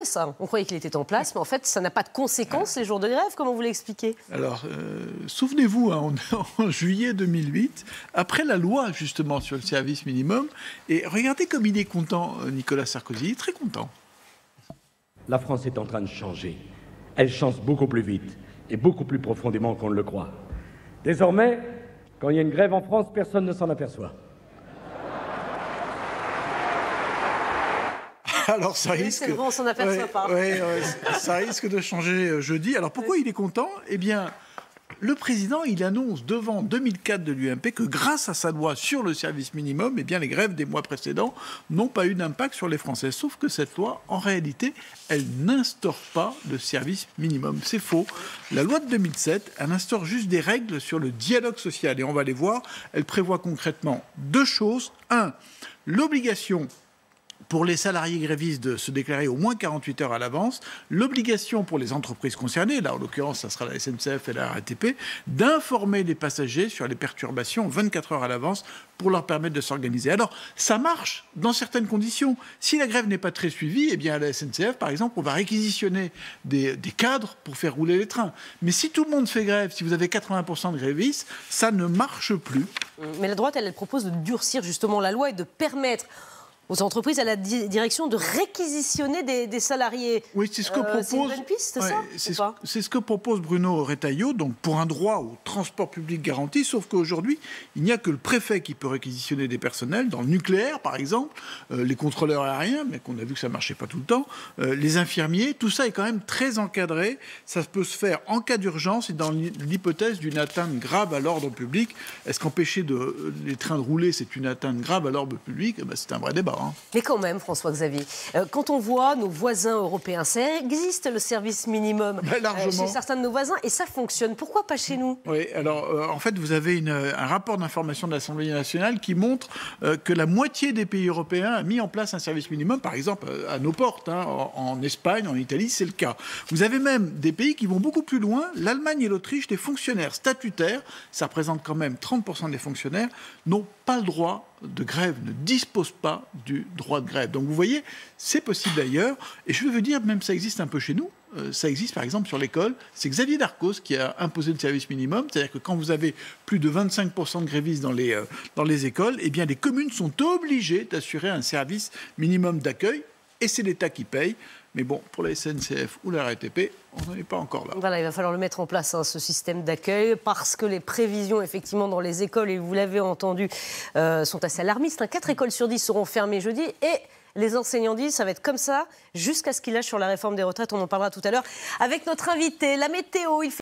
Ça. On croyait qu'il était en place, mais en fait, ça n'a pas de conséquences, les jours de grève. Comment vous l'expliquez? Alors, souvenez-vous, hein, en juillet 2008, après la loi, justement, sur le service minimum, et regardez comme il est content, Nicolas Sarkozy, il est très content. La France est en train de changer. Elle change beaucoup plus vite et beaucoup plus profondément qu'on ne le croit. Désormais, quand il y a une grève en France, personne ne s'en aperçoit. Alors ça risque... C'est vrai, on s'en aperçoit pas. Ça risque de changer jeudi. Alors pourquoi il est content? Eh bien, le président, il annonce devant 2004 de l'UMP que grâce à sa loi sur le service minimum, eh bien, les grèves des mois précédents n'ont pas eu d'impact sur les Français. Sauf que cette loi, en réalité, elle n'instaure pas le service minimum. C'est faux. La loi de 2007, elle instaure juste des règles sur le dialogue social. Et on va les voir. Elle prévoit concrètement deux choses. Un, l'obligation pour les salariés grévistes de se déclarer au moins 48 heures à l'avance, l'obligation pour les entreprises concernées, là en l'occurrence ça sera la SNCF et la RATP, d'informer les passagers sur les perturbations 24 heures à l'avance pour leur permettre de s'organiser. Alors ça marche dans certaines conditions. Si la grève n'est pas très suivie, eh bien à la SNCF par exemple, on va réquisitionner des cadres pour faire rouler les trains. Mais si tout le monde fait grève, si vous avez 80% de grévistes, ça ne marche plus. Mais la droite, elle propose de durcir justement la loi et de permettre aux entreprises, à la direction, de réquisitionner des salariés. Oui, c'est ce que propose. C'est une bonne piste, ça? C'est ce que propose Bruno Retailleau, donc pour un droit au transport public garanti, sauf qu'aujourd'hui, il n'y a que le préfet qui peut réquisitionner des personnels, dans le nucléaire, par exemple, les contrôleurs aériens, mais qu'on a vu que ça ne marchait pas tout le temps, les infirmiers, tout ça est quand même très encadré. Ça peut se faire en cas d'urgence et dans l'hypothèse d'une atteinte grave à l'ordre public. Est-ce qu'empêcher les trains de rouler, c'est une atteinte grave à l'ordre public? C'est un vrai débat. Mais quand même, François-Xavier, quand on voit nos voisins européens, ça existe le service minimum chez certains de nos voisins et ça fonctionne. Pourquoi pas chez nous? Oui, alors en fait, vous avez un rapport d'information de l'Assemblée nationale qui montre que la moitié des pays européens a mis en place un service minimum, par exemple à nos portes, hein, en Espagne, en Italie, c'est le cas. Vous avez même des pays qui vont beaucoup plus loin. L'Allemagne et l'Autriche, des fonctionnaires statutaires, ça représente quand même 30% des fonctionnaires, n'ont pas le droit de grève, ne disposent pas du droit de grève. Donc vous voyez, c'est possible d'ailleurs. Et je veux vous dire, même ça existe un peu chez nous. Ça existe par exemple sur l'école. C'est Xavier Darcos qui a imposé le service minimum. C'est-à-dire que quand vous avez plus de 25% de grévistes dans les écoles, eh bien les communes sont obligées d'assurer un service minimum d'accueil. Et c'est l'État qui paye. Mais bon, pour la SNCF ou la RATP, on n'en est pas encore là. Voilà, il va falloir le mettre en place, hein, ce système d'accueil, parce que les prévisions, effectivement, dans les écoles, et vous l'avez entendu, sont assez alarmistes. 4 écoles sur 10 seront fermées jeudi, et les enseignants disent ça va être comme ça jusqu'à ce qu'ils lâchent sur la réforme des retraites. On en parlera tout à l'heure avec notre invité. La météo, il fait